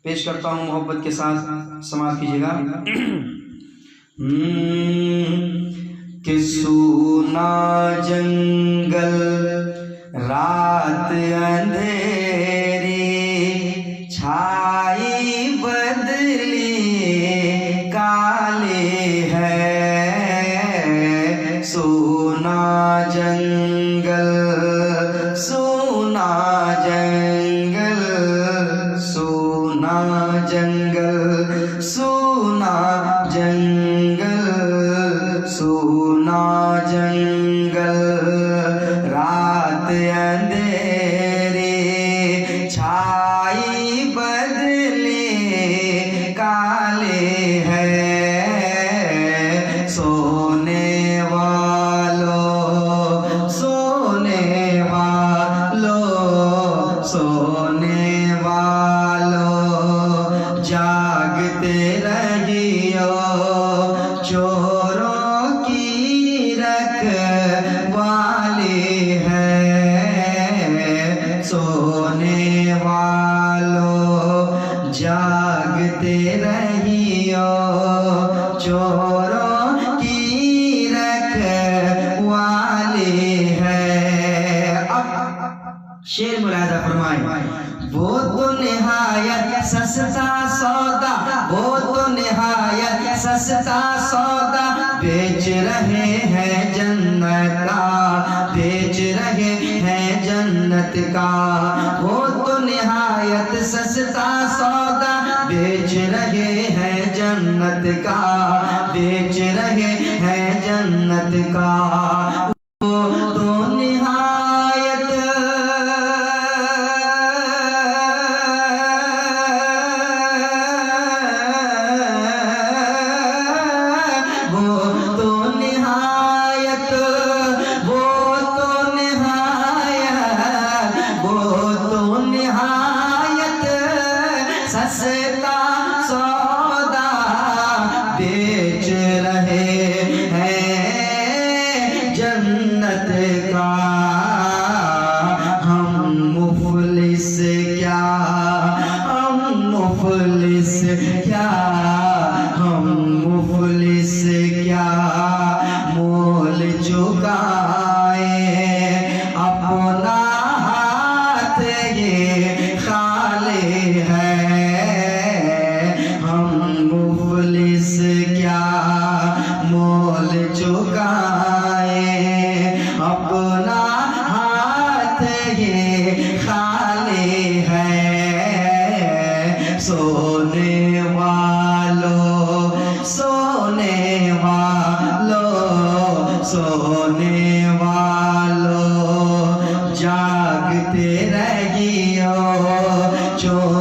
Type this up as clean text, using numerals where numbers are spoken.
पेश करता हूँ, मोहब्बत के साथ समाप्त कीजिएगा। कि सूना जंगल रात अंधेरी छाई बदली काले है। सूना जंगल, सूना जंगल, सूना जंगल, सूना जंगल, सूना जंगल रात अंधेरी छाई बदली काले है। सोने वालों, सोने वालों, सोने वालों जागते रहियो, चोरों की रखवाली है। सोने वालों जागते रहियो, चोरों की रखवाली है। अब शेर मुलाजा फरमाए। वो तो निहायत सस्ता सौदा, वो तो निहायत सस्ता सौदा बेच रहे हैं जन्नत का, बेच रहे हैं जन्नत का। वो तो निहायत सस्ता सौदा बेच रहे हैं जन्नत का, बेच रहे हैं जन्नत का। वो तो निहायत, वो तो निहायत, वो तो निहायत, वो तो निहायत सस्ता सौदा बेच रहे हैं जन्नत का। हम मुफलिस क्या, हम मुफलिस क्या, हम मुफलिस क्या मोल चुकाए, अपना हाथ ये खाली है। हम मुफलिस क्या मोल चुकाए, अपना हाथ ये खाली है। सोने वालों, सोने वालों, सोने वालों जागते रहियो, चोरों